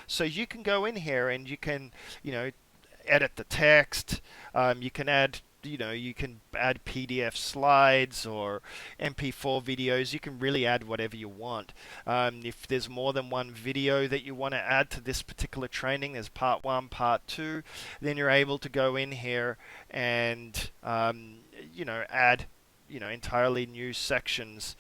So you can go in here and you can, you know, edit the text. You can add, you can add PDF slides or MP4 videos. You can really add whatever you want. If there's more than one video that you want to add to this particular training, there's part one, part two, then you're able to go in here and, add, entirely new sections,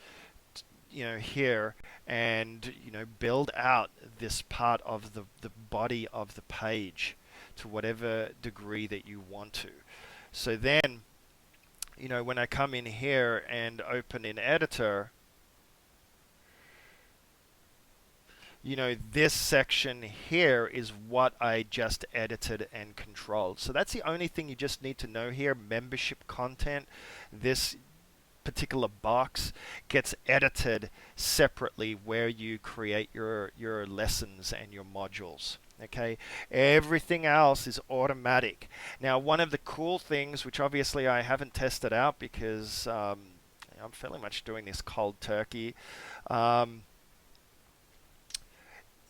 here, and build out this part of the body of the page to whatever degree that you want to. So then, when I come in here and open in editor, this section here is what I just edited and controlled. So that's the only thing you just need to know here. Membership content, this particular box gets edited separately where you create your lessons and your modules. Okay, everything else is automatic. Now, one of the cool things, which obviously I haven't tested out because I'm fairly much doing this cold turkey, um,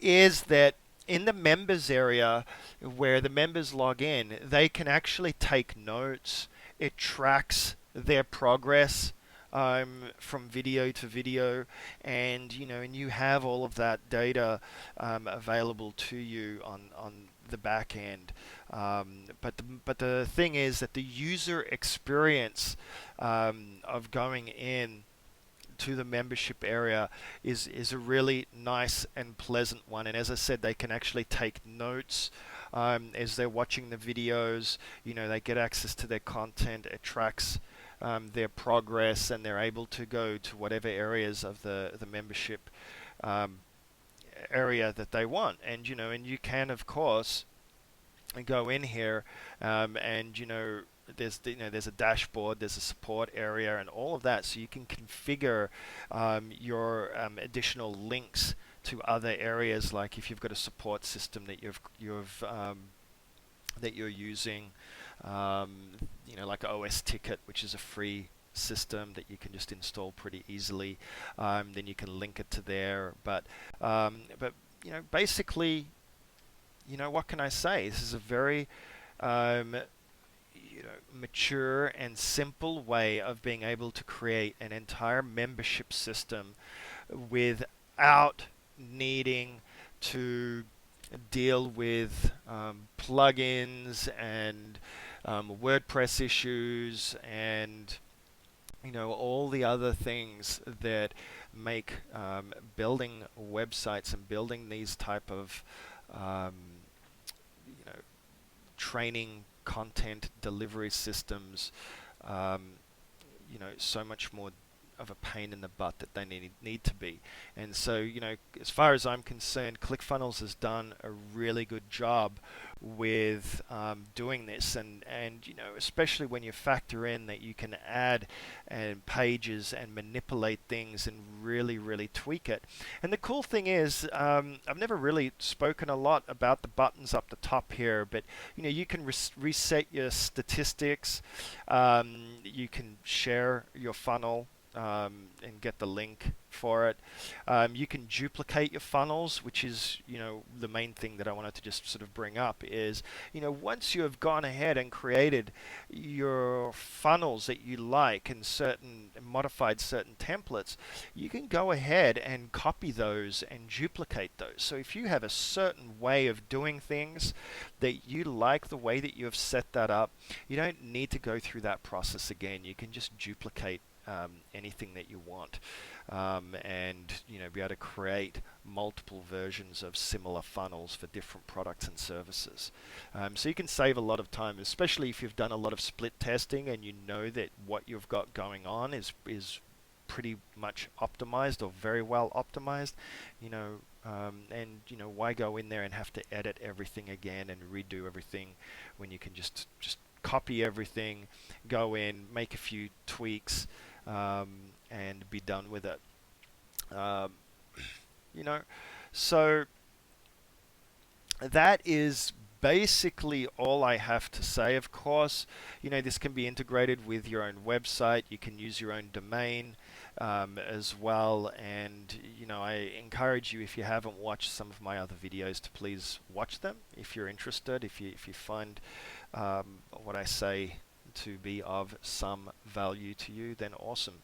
is that in the members area where the members log in, they can actually take notes. It tracks their progress from video to video, and you have all of that data available to you on the back end. But the thing is that the user experience of going in to the membership area is a really nice and pleasant one. And as I said, they can actually take notes as they're watching the videos. They get access to their content. It tracks their progress, and they're able to go to whatever areas of the membership um, area that they want. And you can, of course, go in here and there's a dashboard, there's a support area, and all of that, so you can configure your additional links to other areas, like if you've got a support system that that you're using, like OS Ticket, which is a free system that you can just install pretty easily. Then you can link it to there. But basically, what can I say? This is a very mature and simple way of being able to create an entire membership system without needing to deal with plugins and WordPress issues and all the other things that make building websites and building these type of um, you know training content delivery systems so much more of a pain in the butt that they need to be. And so, as far as I'm concerned, ClickFunnels has done a really good job with doing this, and especially when you factor in that you can add and pages and manipulate things and really tweak it. And the cool thing is, I've never really spoken a lot about the buttons up the top here, but you can reset your statistics. You can share your funnel and get the link for it. You can duplicate your funnels, which is the main thing that I wanted to just sort of bring up is once you have gone ahead and created your funnels that you like and modified certain templates, you can go ahead and copy those and duplicate those. So if you have a certain way of doing things that you like the way that you have set that up, you don't need to go through that process again. You can just duplicate anything that you want, and be able to create multiple versions of similar funnels for different products and services. So you can save a lot of time, especially if you've done a lot of split testing and you know that what you've got going on is pretty much optimized or very well optimized. And why go in there and have to edit everything again and redo everything when you can just copy everything, go in, make a few tweaks, and be done with it. Um, you know, so that is basically all I have to say. Of course, this can be integrated with your own website. You can use your own domain as well. And, I encourage you, if you haven't watched some of my other videos, to please watch them if you're interested, if you find what I say to be of some value to you, then awesome.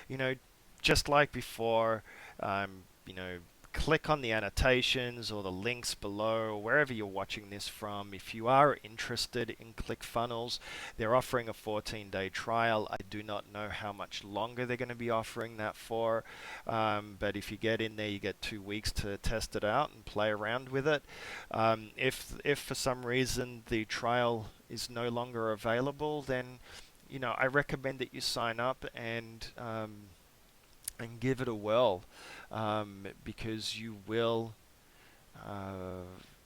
You know, just like before, you know, click on the annotations or the links below, wherever you're watching this from. If you are interested in ClickFunnels, they're offering a 14-day trial. I do not know how much longer they're going to be offering that for, but if you get in there, you get 2 weeks to test it out and play around with it. If for some reason the trial is no longer available, then I recommend that you sign up and give it a whirl, because you will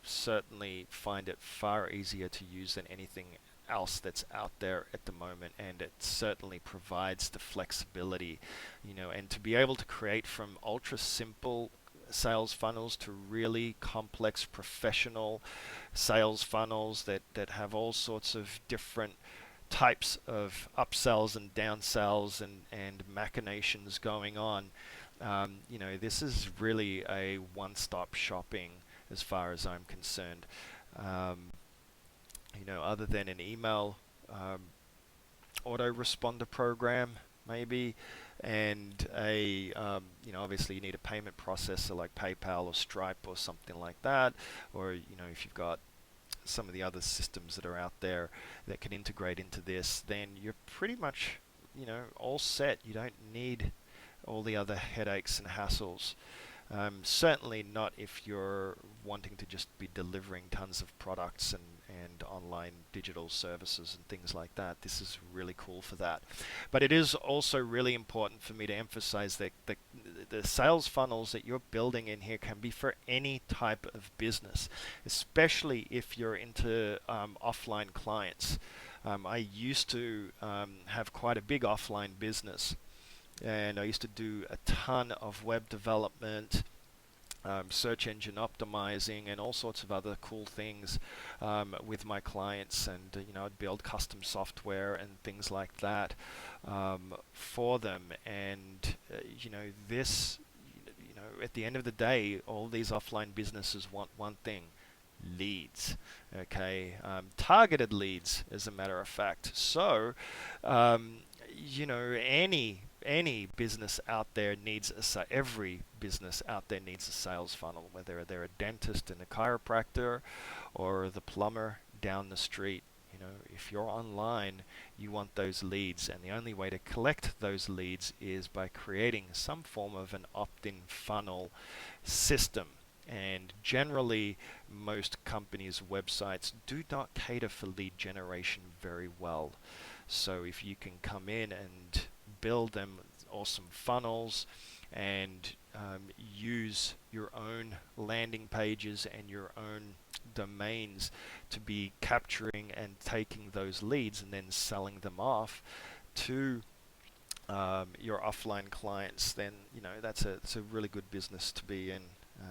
certainly find it far easier to use than anything else that's out there at the moment, and it certainly provides the flexibility, and to be able to create from ultra simple sales funnels to really complex professional sales funnels that have all sorts of different types of upsells and downsells and machinations going on. This is really a one-stop shopping as far as I'm concerned. Other than an email autoresponder program, maybe, and obviously you need a payment processor like PayPal or Stripe or something like that, or if you've got some of the other systems that are out there that can integrate into this, then you're pretty much, all set. You don't need all the other headaches and hassles. Certainly not if you're wanting to just be delivering tons of products and online digital services and things like that. This is really cool for that. But it is also really important for me to emphasize that the sales funnels that you're building in here can be for any type of business, especially if you're into offline clients. I used to have quite a big offline business, and I used to do a ton of web development, search engine optimizing, and all sorts of other cool things with my clients. And I'd build custom software and things like that for them. And this, at the end of the day, all these offline businesses want one thing: leads. Okay, targeted leads, as a matter of fact. So, any business out there needs every business out there needs a sales funnel, whether they're a dentist and a chiropractor or the plumber down the street. If you're online, you want those leads, and the only way to collect those leads is by creating some form of an opt-in funnel system. And generally, most companies' websites do not cater for lead generation very well. So if you can come in and build them awesome funnels and use your own landing pages and your own domains to be capturing and taking those leads and then selling them off to your offline clients, then it's a really good business to be in,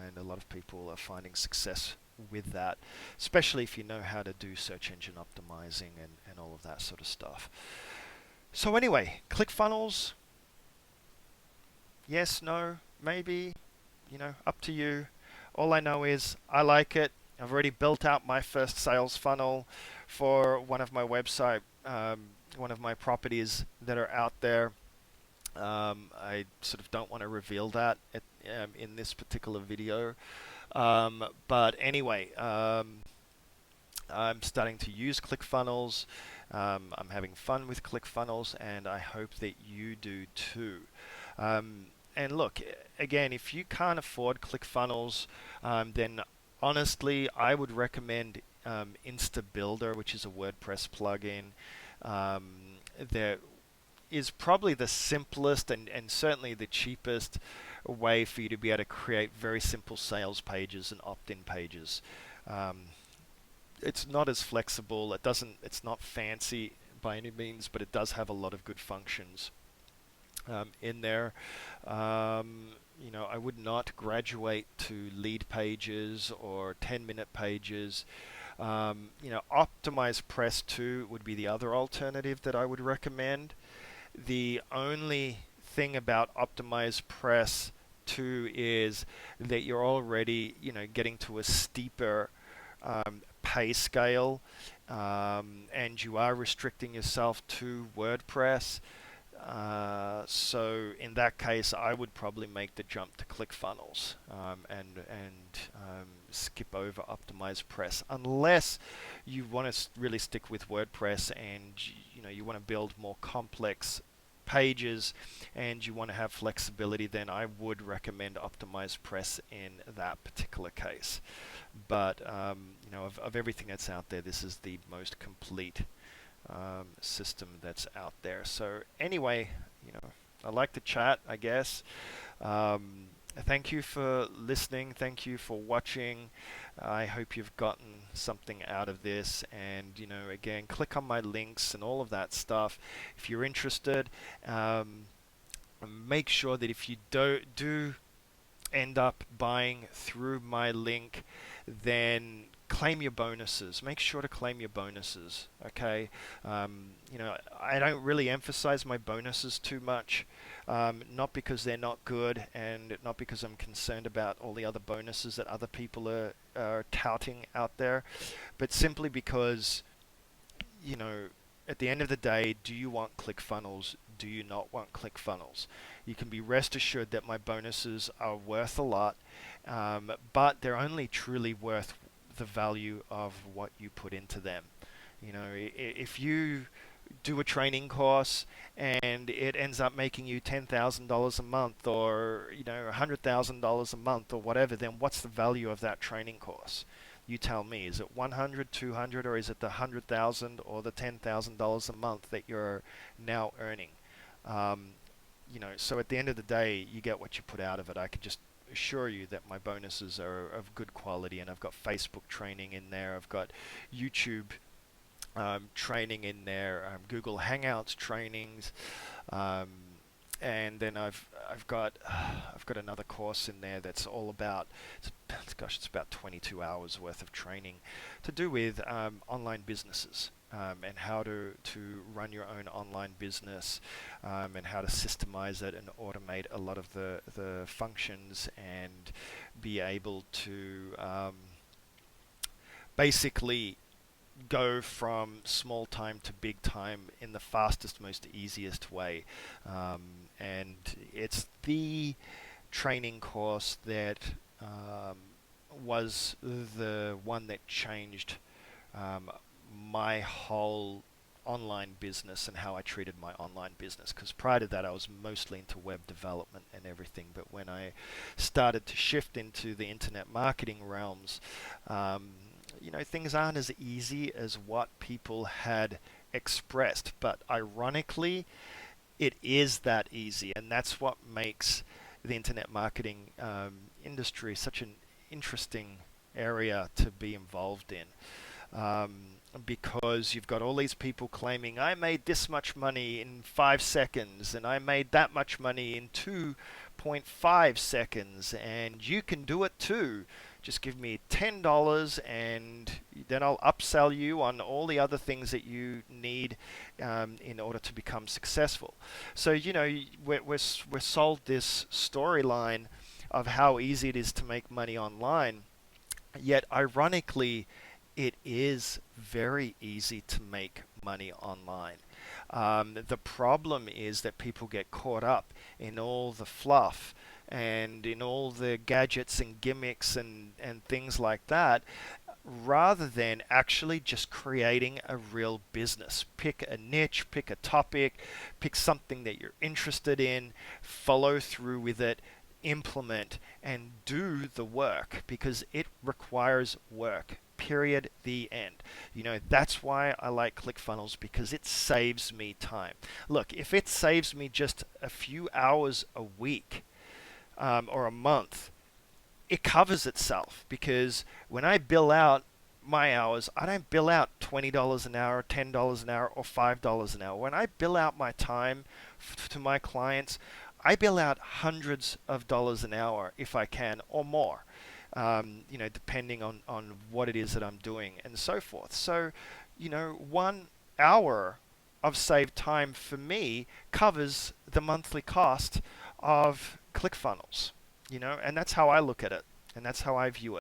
and a lot of people are finding success with that, especially if you know how to do search engine optimizing and all of that sort of stuff. So anyway, ClickFunnels, yes, no, maybe, up to you. All I know is I like it. I've already built out my first sales funnel for one of my website, one of my properties that are out there. I sort of don't want to reveal that in this particular video. But anyway, I'm starting to use ClickFunnels. I'm having fun with ClickFunnels, and I hope that you do too. And look, again, if you can't afford ClickFunnels, then honestly, I would recommend InstaBuilder, which is a WordPress plugin. That is probably the simplest and certainly the cheapest way for you to be able to create very simple sales pages and opt-in pages. It's not as flexible. It's not fancy by any means, but it does have a lot of good functions in there. I would not graduate to lead pages or 10-minute pages. Optimize Press 2 would be the other alternative that I would recommend. The only thing about Optimize Press 2 is that you're already, getting to a steeper pay scale, and you are restricting yourself to WordPress. So in that case, I would probably make the jump to ClickFunnels, and skip over Optimize Press, unless you want to really stick with WordPress and you want to build more complex pages and you want to have flexibility. Then I would recommend Optimize Press in that particular case. But of everything that's out there, this is the most complete system that's out there. So anyway, I like to chat, I guess. Thank you for listening. Thank you for watching. I hope you've gotten something out of this. And again, click on my links and all of that stuff if you're interested. Make sure that if you do end up buying through my link, then claim your bonuses. Make sure to claim your bonuses. Okay. I don't really emphasize my bonuses too much, not because they're not good and not because I'm concerned about all the other bonuses that other people are touting out there, but simply because, at the end of the day, do you want ClickFunnels? Do you not want ClickFunnels? You can be rest assured that my bonuses are worth a lot, but they're only truly worth the value of what you put into them. If you do a training course and it ends up making you $10,000 a month, or $100,000 a month or whatever, then what's the value of that training course? You tell me. Is it 100, 200, or is it the 100,000 or the $10,000 a month that you're now earning? So at the end of the day, you get what you put out of it. I can just assure you that my bonuses are of good quality, and I've got Facebook training in there. I've got YouTube training in there, Google Hangouts trainings, and then I've got another course in there that's all about it's about 22 hours worth of training to do with online businesses, and how to run your own online business, and how to systemize it and automate a lot of the functions and be able to basically go from small time to big time in the fastest, most easiest way. And it's the training course that was the one that changed my whole online business and how I treated my online business, because prior to that I was mostly into web development and everything, but when I started to shift into the internet marketing realms, things aren't as easy as what people had expressed, but ironically it is that easy, and that's what makes the internet marketing industry such an interesting area to be involved in. Because you've got all these people claiming, I made this much money in 5 seconds, and I made that much money in 2.5 seconds, and you can do it too. Just give me $10, and then I'll upsell you on all the other things that you need in order to become successful. So, we're sold this storyline of how easy it is to make money online, yet ironically, it is very easy to make money online. The problem is that people get caught up in all the fluff and in all the gadgets and gimmicks and things like that, rather than actually just creating a real business. Pick a niche, pick a topic, pick something that you're interested in, follow through with it, implement, and do the work, because it requires work. Period. The end. That's why I like ClickFunnels, because it saves me time. Look, if it saves me just a few hours a week or a month, it covers itself, because when I bill out my hours, I don't bill out $20 an hour, $10 an hour, or $5 an hour. When I bill out my time to my clients, I bill out hundreds of dollars an hour if I can, or more. depending on what it is that I'm doing and so forth. So, 1 hour of saved time for me covers the monthly cost of ClickFunnels, and that's how I look at it, and that's how I view it.